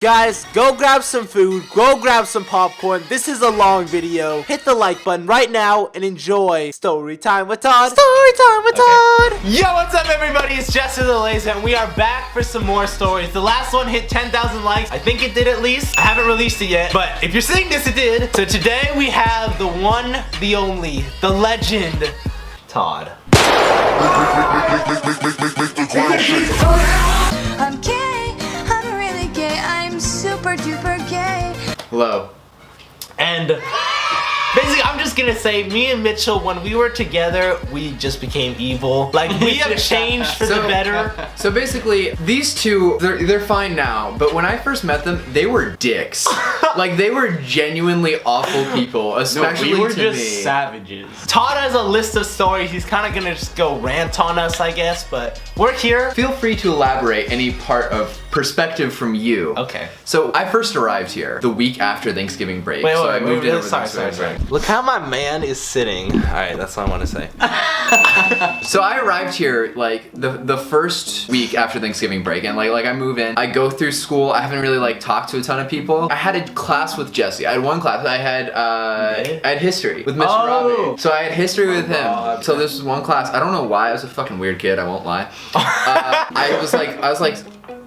Guys, go grab some food, go grab some popcorn. This is a long video. Hit the like button right now and enjoy Story Time with Todd. Story Time with Todd. Yo, what's up everybody? It's Jester the Laser and we are back for some more stories. The last one hit 10,000 likes. I think it did at least. I haven't released it yet, but if you're seeing this, it did. So today we have the one, the only, the legend, Todd. I'm gay, I'm really gay, I'm super duper gay. Hello. And basically, I'm just gonna say, me and Mitchell, when we were together, we just became evil. Like, we have changed for the better. So basically, these two, they're fine now, but when I first met them, they were dicks. Like, they were genuinely awful people, especially we were to just me. savages. Todd has a list of stories. He's kind of gonna just go rant on us, I guess, but we're here. Feel free to elaborate any part of perspective from you. Okay. So I first arrived here the week after Thanksgiving break. So I moved in over Thanksgiving break. Look how my man is sitting. All right, that's all I want to say. So I arrived here like the first week after Thanksgiving break, and like I move in, I go through school. I haven't really like talked to a ton of people. I had a class with Jesse. I had one class. I had history with Mr. Robbie. So I had history with him. So this was one class. I don't know why. I was a fucking weird kid. I won't lie. I was like,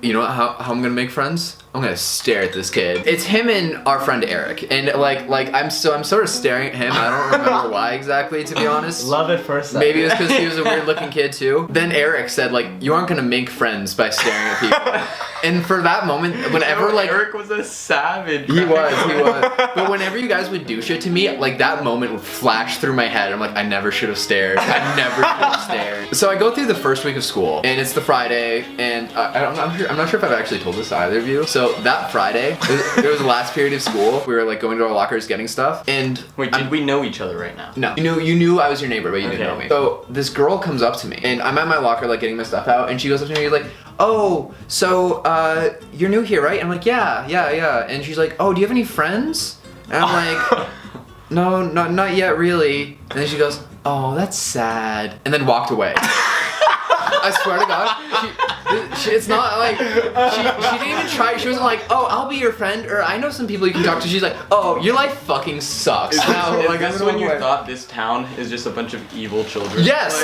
you know how I'm gonna make friends? I'm gonna stare at this kid. It's him and our friend Eric, and like I'm sort of staring at him. I don't remember why exactly, to be honest. Love it first. Maybe it's because he was a weird looking kid too. Then Eric said like, you aren't gonna make friends by staring at people. And for that moment, whenever like Eric was a savage. he was. But whenever you guys would do shit to me, like that moment would flash through my head. I'm like, I never should have stared. I never should have stared. So I go through the first week of school, and it's the Friday, and I'm not sure if I've actually told this to either of you. So that Friday, it was the last period of school. We were like going to our lockers, getting stuff, and Wait, did we know each other right now? no, you knew I was your neighbor, but you didn't know me. So this girl comes up to me, and I'm at my locker like getting my stuff out, and she goes up to me like, oh, so you're new here, right? And I'm like, yeah. And she's like, oh, do you have any friends? And I'm like, no, not yet really. And then she goes, oh, that's sad, and then walked away. I swear to God, it's not like, she didn't even try. She wasn't like, oh, I'll be your friend, or I know some people you can talk to. She's like, oh, your life fucking sucks. Is this when you thought this town is just a bunch of evil children? Yes.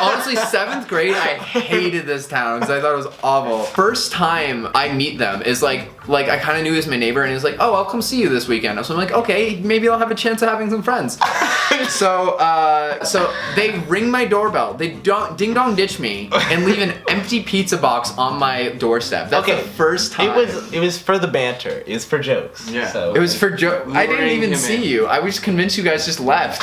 Honestly, 7th grade, I hated this town because I thought it was awful. First time I meet them is like I kind of knew he was my neighbor, and he was like, oh, I'll come see you this weekend. So I'm like, okay, maybe I'll have a chance of having some friends. So they ring my doorbell. They ding dong ditch me and leave an empty pizza box on my doorstep. That's the first time. It was for the banter. It was for jokes. Yeah. So It was for joke. I didn't even see you. I was convinced you guys just left.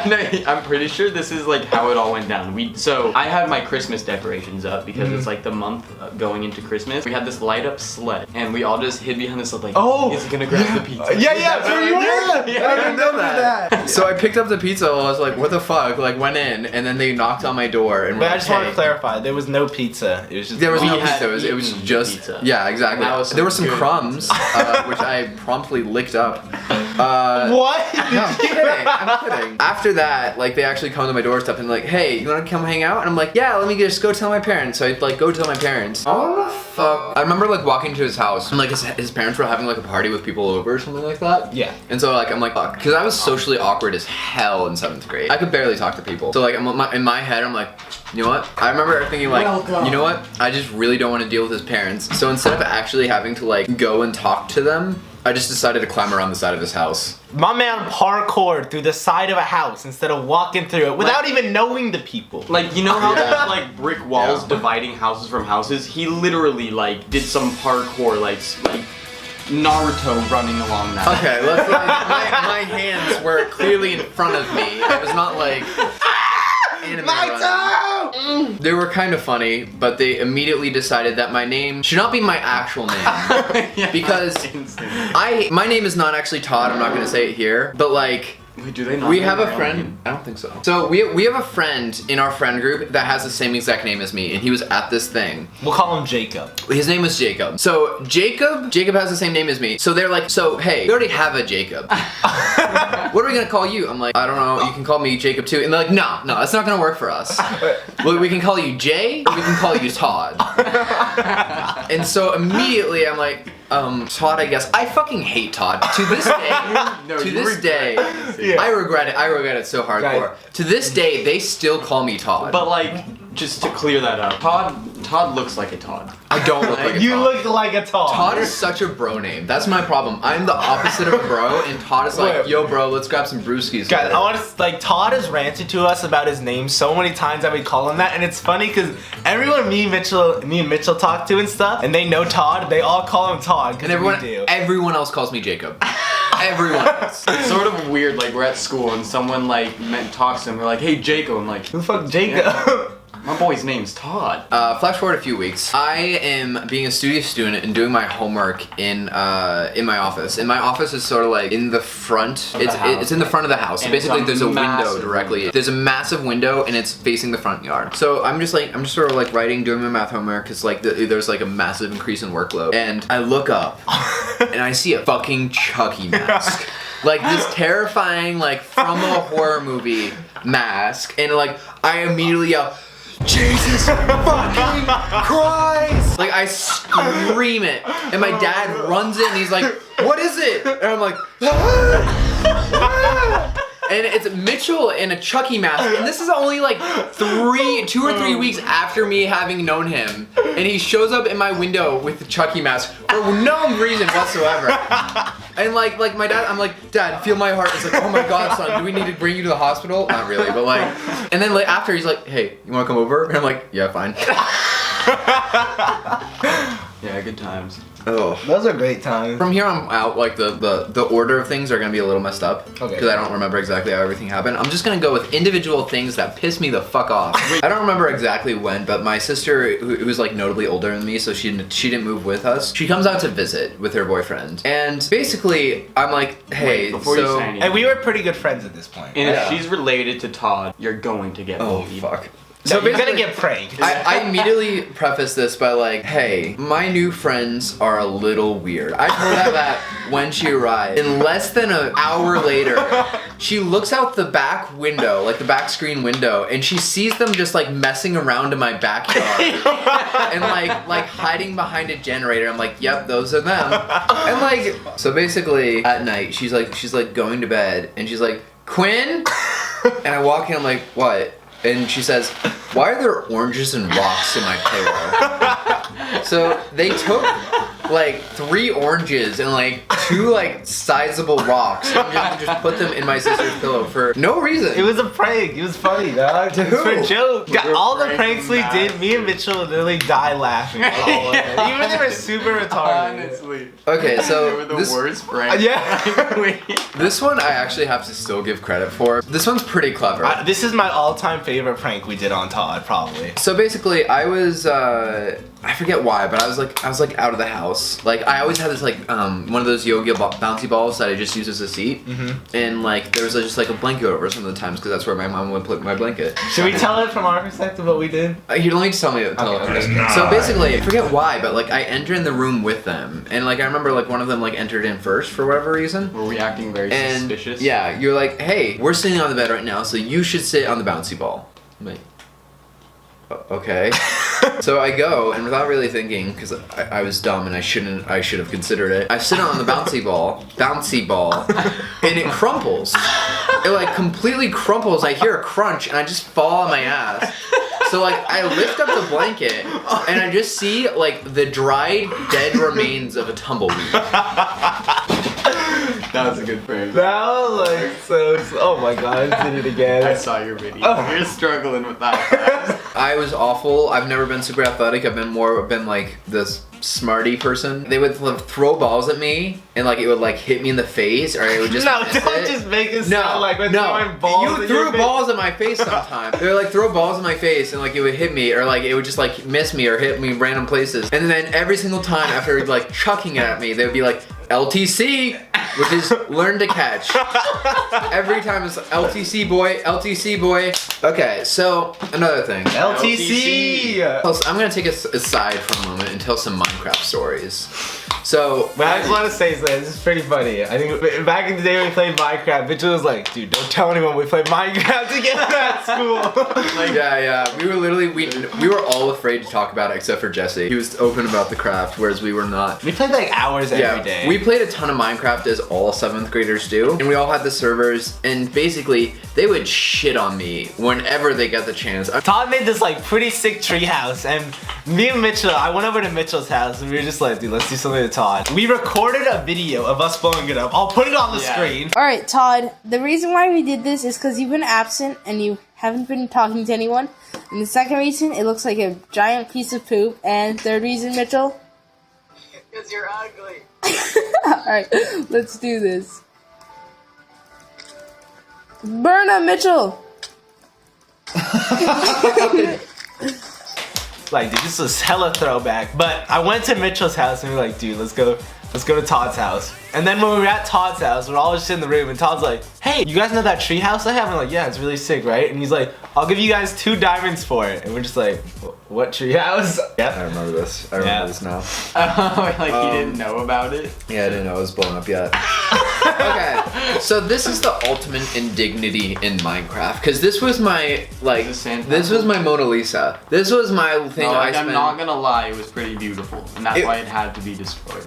No, I'm pretty sure this is like how it all went down. So I had my Christmas decorations up because it's like the month going into Christmas. We had this light up sled, and we all just hid behind this like, oh, is gonna grab the pizza. Yeah, I didn't know that. So I picked up the pizza. I was like, what the fuck? Like went in, and then they knocked on my door and. But I just want to clarify, there was no pizza. It was just There was no We had pizza. It was eaten just pizza. yeah, exactly. That was There were some good crumbs, which I promptly licked up. What? No, I'm kidding. After that, like they actually come to my doorstep and like, hey, you want to come hang out? And I'm like, yeah, let me just go tell my parents. So I like go tell my parents. Oh fuck! I remember like walking to his house and like his parents were having like a party with people over or something like that. Yeah. And so like I'm like, fuck, because I was socially awkward as hell in 7th grade. I could barely talk to people. So like in my head, I'm like, you know what? I remember thinking like, you know what? I just really don't want to deal with his parents. So instead of actually having to like go and talk to them, I just decided to climb around the side of his house. My man parkoured through the side of a house instead of walking through it without even knowing the people. Like, you know how there's like brick walls dividing houses from houses? He literally like did some parkour like Naruto running along that. Okay, let's my hands were clearly in front of me. It was not like anime running. They were kind of funny, but they immediately decided that my name should not be my actual name. Yeah, because my name is not actually Todd. I'm not gonna say it here, but like Wait, do they not? we have a friend. I don't think so. So we have a friend in our friend group that has the same exact name as me, and he was at this thing. We'll call him Jacob. His name was Jacob. So Jacob has the same name as me. So they're like, so hey, we already have a Jacob. What are we gonna call you? I'm like, I don't know. You can call me Jacob too. And they're like, no, that's not gonna work for us. Well, we can call you Jay, or we can call you Todd. And so immediately I'm like, Todd, I guess. I fucking hate Todd. To this day, No, to you this regret day, this. Yeah. I regret it. I regret it so hardcore. Right. To this day, they still call me Todd. But like, just to clear that up, Todd looks like a Todd. I don't look like a You Todd. look like a Todd. Todd is such a bro name. That's my problem. I'm the opposite of a bro, and Todd is like, Wait. yo, bro, let's grab some brewskis. Guys, later." I want to like Todd has ranted to us about his name so many times that we call him that, and it's funny because everyone me and Mitchell talk to and stuff, and they know Todd. They all call him Todd And because we do. everyone else calls me Jacob. Everyone else. It's sort of weird, like we're at school and someone like talks to him, we're like, hey Jacob, I'm like, Who the fuck, Jacob? my boy's name's Todd. Flash forward a few weeks. I am being a studio student and doing my homework in my office. And my office is sort of like in the front. Of the house. It's in the front of the house. So And it's basically, a there's a window massive directly. window. There's a massive window, and it's facing the front yard. So I'm just sort of like writing, doing my math homework, because like there's like a massive increase in workload. And I look up, and I see a fucking Chucky mask. Like this terrifying, like from a horror movie mask. And like I immediately yell, Jesus fucking Christ! Like I scream it, and my dad runs in and he's like, what is it? And I'm like, and it's Mitchell in a Chucky mask, and this is only like 2 or 3 weeks after me having known him, and he shows up in my window with the Chucky mask for no reason whatsoever. And like my dad, I'm like, Dad, feel my heart. It's like, oh my God, son, do we need to bring you to the hospital? Not really, but like, and then like after he's like, hey, you wanna come over? And I'm like, yeah, fine. Yeah, good times. Oh. Those are great times. From here on out, like the order of things are gonna be a little messed up. Okay. Because I don't remember exactly how everything happened. I'm just gonna go with individual things that piss me the fuck off. I don't remember exactly when, but my sister, who was like notably older than me, so she didn't move with us. She comes out to visit with her boyfriend, and basically I'm like, hey, Wait, before you so say anything. And we were pretty good friends at this point. And Yeah. if she's related to Todd, you're going to get oh bullied. fuck. So you're gonna basically- get pranked. I immediately preface this by like, hey, my new friends are a little weird. I told her that when she arrived. And less than an hour later, she looks out the back window, like the back screen window, and she sees them just like messing around in my backyard. And like hiding behind a generator. I'm like, yep, those are them. And like, so basically at night, she's like going to bed, and she's like, Quinn? And I walk in, I'm like, what? And she says, why are there oranges and rocks in my pillow? So they took like 3 oranges and like 2 like sizable rocks and just put them in my sister's pillow for no reason. It was a prank. It was funny, dog. To It was for who? a joke. We were All the pranking pranks we Matt. did, me and Mitchell would literally die laughing. All of them. Even if they were super retarded. Honestly. Okay, They so were the this, worst pranks. Yeah. this one I actually have to still give credit for. This one's pretty clever. This is my all-time favorite prank we did on Todd, probably. So basically, I was I forget why, but I was like out of the house. Like I always had this like one of those yogi bouncy balls that I just use as a seat, and like there was just like a blanket over some of the times because that's where my mom would put my blanket. Should we tell it from our perspective what we did? You don't need to tell me. Okay. So basically, I forget why, but like I enter in the room with them, and like I remember like one of them like entered in first for whatever reason. Were we acting very And suspicious? yeah, you're like, hey, we're sitting on the bed right now, so you should sit on the bouncy ball. I'm like, okay. So I go, and without really thinking, because I was dumb and I should have considered it, I sit on the bouncy ball, and it crumples. It like completely crumples. I hear a crunch, and I just fall on my ass. So like I lift up the blanket, and I just see like the dried, dead remains of a tumbleweed. That was a good prank. That was like so. Oh my god, I did it I again. saw your video. Oh. You're struggling with that. I was awful. I've never been super athletic. I've been like this smarty person. They would throw balls at me, and like it would like hit me in the face, or I would just No, miss don't it. just make it sound like we're throwing balls. You at threw your face. balls at my face sometimes. They would like throw balls at my face, and like it would hit me, or like it would just like miss me or hit me in random places. And then every single time after like chucking it at me, they would be like LTC, which is learn to catch. Every time it's LTC boy, LTC boy. Okay, so another thing. LTC. Plus, I'm gonna take us aside for a moment and tell some Minecraft stories. So But I just want to say something. This is pretty funny. I think back in the day when we played Minecraft, Mitchell was like, dude, don't tell anyone we played Minecraft together at school. like, yeah, we were literally we were all afraid to talk about it except for Jesse. He was open about the craft, whereas we were not. We played like hours every day. We played a ton of Minecraft as all 7th graders do, and we all had the servers, and basically they would shit on me whenever they got the chance. Todd made this like pretty sick treehouse, and me and Mitchell, I went over to Mitchell's house, and we were just like, dude, let's do something to Todd. We recorded a video of us blowing it up. I'll put it on the screen. Alright, Todd, the reason why we did this is because you've been absent and you haven't been talking to anyone. And the second reason, it looks like a giant piece of poop. And third reason, Mitchell? Because you're ugly. Alright, let's do this. Burn up, Mitchell! Like, dude, this was hella throwback. But I went to Mitchell's house and we were like, dude, let's go to Todd's house. And then when we were at Todd's house, we're all just in the room, and Todd's like, hey, you guys know that tree house I have? And I'm like, yeah, it's really sick, right? And he's like, I'll give you guys 2 diamonds for it. And we're just like, what tree house? I remember this. I remember this now. He didn't know about it? Yeah, I didn't know it was blown up yet. Okay, so this is the ultimate indignity in Minecraft, because this was my, like, this was my Mona Lisa. This was my thing I spent. I'm not gonna lie, it was pretty beautiful, and that's why it had to be destroyed.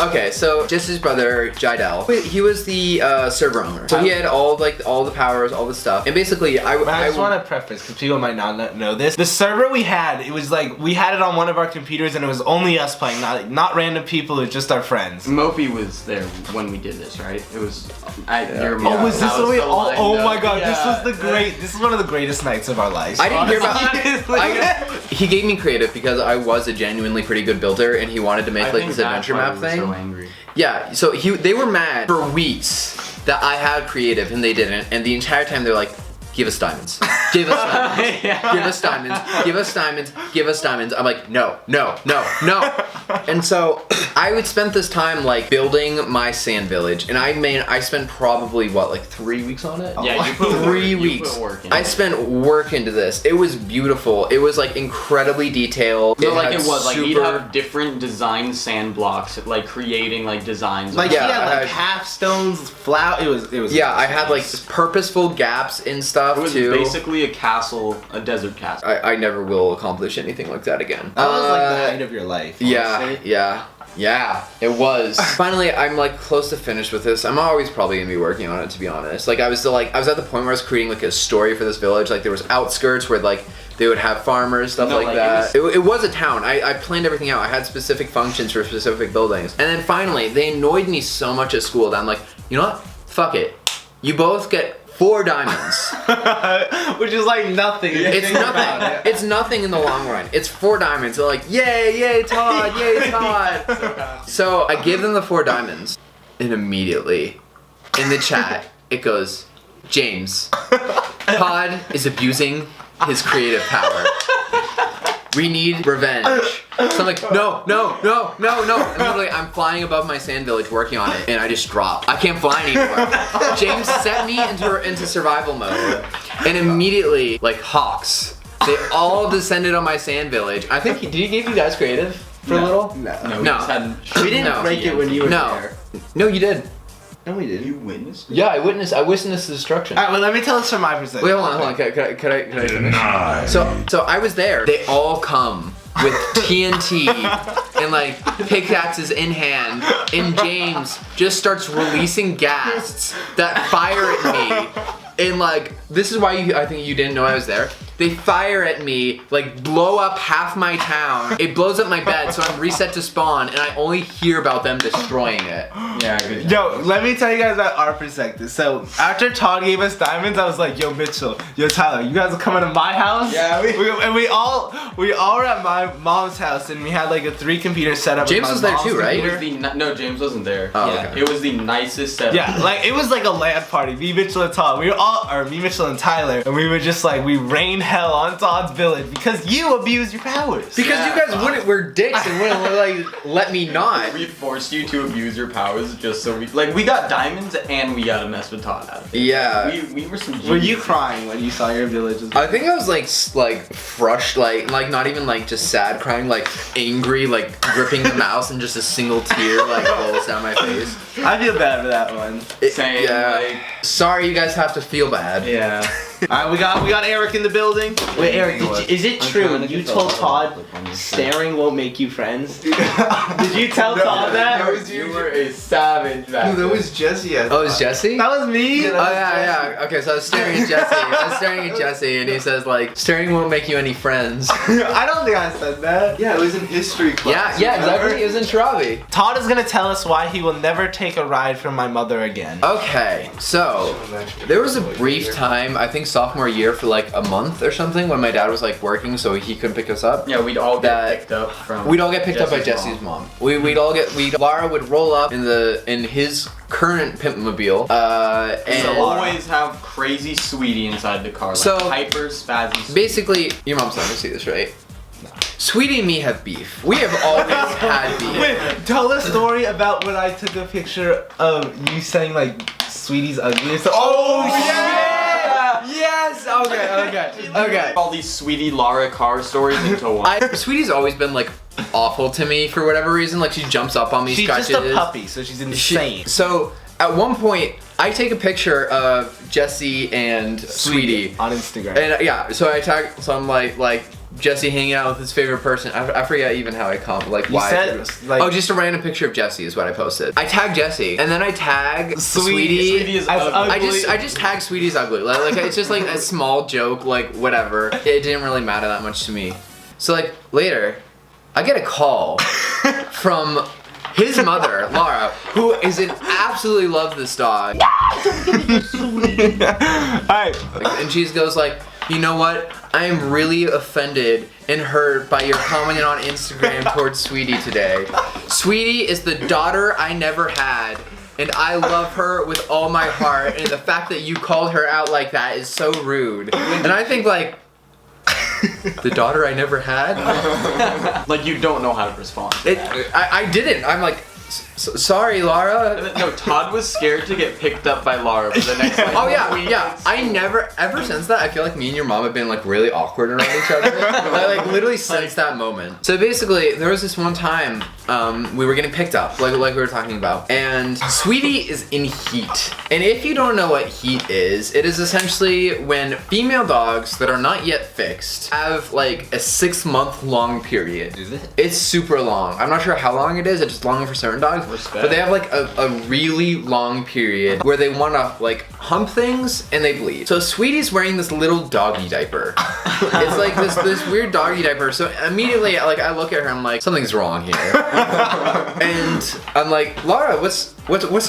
Okay, so Jesse's brother, Jidel, he was the server owner. So he had all the powers, all the stuff. And basically, I just want to preface, because people might not know this. The server we had, it was like, we had it on one of our computers, and it was only us playing, not random people, it was just our friends. Mopey was there when we did this, right? It was at your Oh, was this what we all? Oh my god, Yeah. this is one of the greatest nights of our lives. I didn't hear about he gave me creative because I was a genuinely pretty good builder, and he wanted to make like this adventure map thing. So angry. Yeah, so they were mad for weeks that I had creative and they didn't, and the entire time they're like, give us diamonds. Give us diamonds. Give us diamonds. Give us diamonds. Give us diamonds. I'm like, no. And so I would spend this time like building my sand village, and I spent probably what, like 3 weeks on it? Yeah, you put 3 weeks. You put work into I spent work into this. It was beautiful. It was like incredibly detailed. So like had it was like you'd super- have different design sand blocks, like creating like designs. Like, Yeah, he had I like had- half stones, flower. It was. Yeah, I had like purposeful gaps in stuff it was too. basically a castle, a desert castle. I never will accomplish anything like that again. That was like the height of your life. honestly. Yeah, it was. Finally, I'm like close to finished with this. I'm always probably gonna be working on it, to be honest. Like I was at the point where I was creating like a story for this village. Like there was outskirts where like they would have farmers, stuff No, like like, that. It was a town. I planned everything out. I had specific functions for specific buildings. And then finally, they annoyed me so much at school that I'm like, you know what? Fuck it. You both get 4 diamonds. Which is like nothing. It's nothing. It's nothing in the long run. It's 4 diamonds. They're like, yay, Todd, yay, Todd. So I give them the 4 diamonds, and immediately in the chat it goes, James, Todd is abusing his creative power. We need revenge. So I'm like, no. And literally, I'm flying above my sand village working on it, and I just drop. I can't fly anymore. James set me into survival mode, and immediately, like hawks, they all descended on my sand village. I think did he give you guys creative for a little? No, No. We didn't break it when you were there. No, you did. No, we didn't. You witnessed it? Yeah, I witnessed the destruction. Alright, well, let me tell this from my perspective. Wait, hold on. Could I finish? So I was there. They all come with TNT and like pickaxes in hand, and James just starts releasing gas that fire at me. And like, this is why I think you didn't know I was there. They fire at me, like blow up half my town. It blows up my bed, so I'm reset to spawn, and I only hear about them destroying it. Yeah, good. Yo, let me tell you guys about our perspective. So after Todd gave us diamonds, I was like, yo, Mitchell, yo, Tyler, you guys are coming to my house? Yeah, we all were at my mom's house, and we had like a 3-computer setup. James was there too, right? It was no, James wasn't there. Oh, Yeah. okay. It was the nicest setup. Yeah, like it was like a LAN party. Me, Mitchell, and Todd. Me, Mitchell, and Tyler, and we were just like we rained hell on Todd's village because you abused your powers. Because you guys wouldn't, we're dicks and wouldn't like let me not. We forced you to abuse your powers just so we got diamonds and we got to mess with Todd out of it. Yeah. We were some. Were you crying when you saw your villages? I think I was like frustrated, like not even like just sad crying, like angry, like gripping the mouse and just a single tear like rolls down my face. I feel bad for that one. Same. Yeah. Like, Sorry, you guys have to feel bad. Yeah. Alright, we got Eric in the building. Wait, Eric, is it true you told Todd staring won't make you friends? Did you tell Todd that? you were a savage. No, that was Jesse. Oh, it was Jesse? That was me? Oh yeah. Okay, so I was staring at Jesse. And he says like, staring won't make you any friends. I don't think I said that. Yeah, it was in history class. Yeah, exactly. It was in Tarabi. Todd is gonna tell us why he will never take a ride from my mother again. Okay, so there was a brief time, I think sophomore year, for like a month or something, when my dad was like working, so he couldn't pick us up. Yeah, we'd all get picked up from. We'd all get picked up by Jesse's mom. Lara would roll up in his current pimpmobile, and always have crazy Sweetie inside the car, like So, hyper spazzy. basically, your mom's not gonna see this, right? Sweetie and me have beef. We have always had beef. Wait, tell the story about when I took a picture of you saying like Sweetie's ugly or something. Oh yeah! Yes! Okay. All these Sweetie Lara car stories into one. Sweetie's always been like awful to me for whatever reason. Like she jumps up on me, She's scratches. just a puppy, so she's insane. So at one point, I take a picture of Jesse and Sweetie on Instagram. and yeah, so I tag. So I'm like Jesse hanging out with his favorite person. I forget even how I like You why. said, like, oh, just a random picture of Jesse is what I posted. I tag Jesse and then I tag Sweetie. Sweetie is as ugly. I just tag Sweetie's ugly. Like it's just like a small joke, like whatever. It didn't really matter that much to me. So like later, I get a call from his mother, Laura, who absolutely loves this dog. Alright. And she goes like, you know what? I am really offended and hurt by your comment on Instagram towards Sweetie today. Sweetie is the daughter I never had, and I love her with all my heart, and the fact that you called her out like that is so rude. And I think like, the daughter I never had? Like you don't know how to respond. I didn't. I'm like, sorry, Laura. No, Todd was scared to get picked up by Laura for the next. Like, Oh yeah, week. yeah. I never, ever since that, I feel like me and your mom have been like really awkward around each other. like literally since that moment. So basically, there was this one time we were getting picked up, like we were talking about, and Sweetie is in heat. And if you don't know what heat is, it is essentially when female dogs that are not yet fixed have like a 6-month-long period. Is it? It's super long. I'm not sure how long it is. It's just longer for certain dogs. Respect. But they have like a really long period where they want to like hump things and they bleed. So Sweetie's wearing this little doggy diaper. It's like this weird doggy diaper. So immediately like I look at her, I'm like, something's wrong here. And I'm like, Laura, what's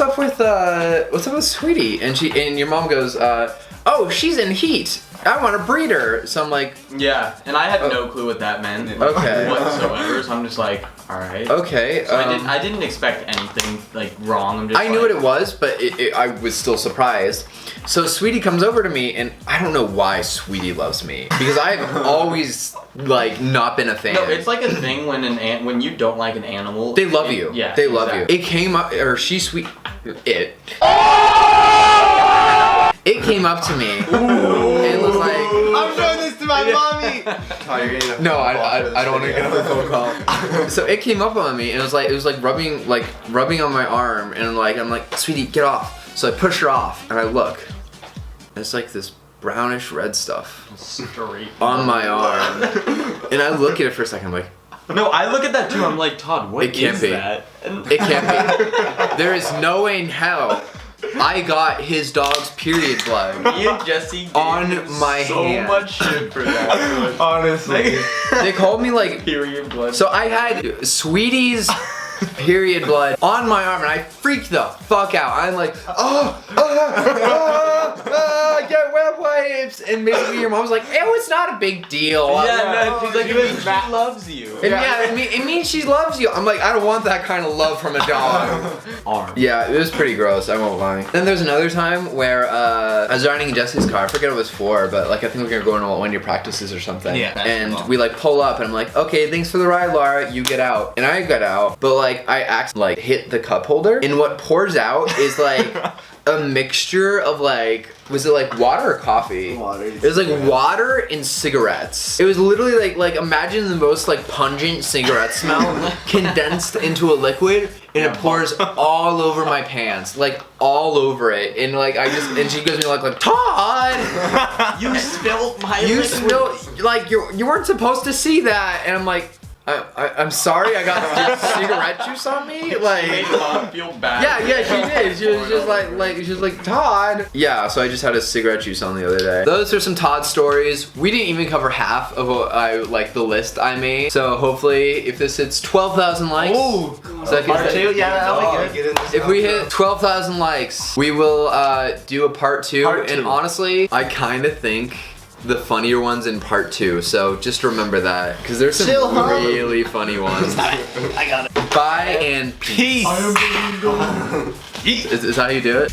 up with Sweetie? And your mom goes, oh, she's in heat. I want to breed her. So I'm like, Yeah, and I had no clue what that meant Okay. whatsoever. So I'm just like, all right. okay. So I didn't expect anything like wrong. I'm just. I knew what it was, but I was still surprised. So Sweetie comes over to me, and I don't know why Sweetie loves me because I've always like not been a fan. No, it's like a thing when when you don't like an animal. They love you. Yeah, they love exactly. you. It came up, or she sweet. It came up to me and was like, I'm showing this to my mommy! Oh, you're getting a no, phone call I for this don't want to video. get another phone call. So it came up on me and it was like rubbing on my arm, and I'm like, Sweetie, get off. So I push her off and I look. And it's like this brownish red stuff Straight. on my arm. And I look at it for a second, I'm like, No, I look at that too. I'm like, Todd, what It can't is be. that? And it can't be. There is no way in hell I got his dog's period blood. me and Jesse gave On him my so hand. much shit for that. Honestly. They called me like, Period blood. so I had Sweetie's period blood on my arm, and I freaked the fuck out. I'm like, get wet wipes, and basically your mom's like, it's not a big deal. she's like, she loves you. And it means she loves you. I'm like, I don't want that kind of love from a dog. Arm. Yeah, it was pretty gross, I won't lie. Then there's another time where I was riding in Jesse's car. I forget what it was for, but like I think we were going to one of your practices or something. Yeah. And we like pull up and I'm like, okay, thanks for the ride, Laura. You get out. And I got out, but like I accidentally like hit the cup holder, and what pours out is like a mixture of like, was it like water or coffee? Water. It was like water and cigarettes. It was literally like imagine the most like pungent cigarette smell condensed into a liquid, and it pours all over my pants, like all over it. And like and she gives me like Todd, You spilled my you liquid. spilled, like you weren't supposed to see that. And I'm like, I'm sorry, I got cigarette juice on me. Like, Made Mom feel bad. yeah, she did. She was just like Todd. Yeah, so I just had a cigarette juice on the other day. Those are some Todd stories. We didn't even cover half of what the list I made. So hopefully, if this hits 12,000 likes, Part 2, yeah, that'll be good. if we hit 12,000 likes, we will do a part 2. Part 2. And honestly, I kind of think the funnier ones in part 2, so just remember that, because there's some really funny ones. I got it. Bye and Peace. is that how you do it?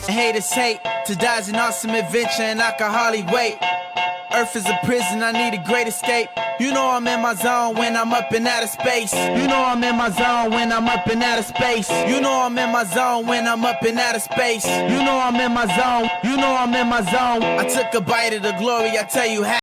Haters hate, to die's an awesome adventure and I can hardly wait. Earth is a prison, I need a great escape. You know I'm in my zone when I'm up in outer space. You know I'm in my zone when I'm up in outer space. You know I'm in my zone when I'm up in outer space. You know I'm in my zone. You know I'm in my zone. I took a bite of the glory, I tell you how.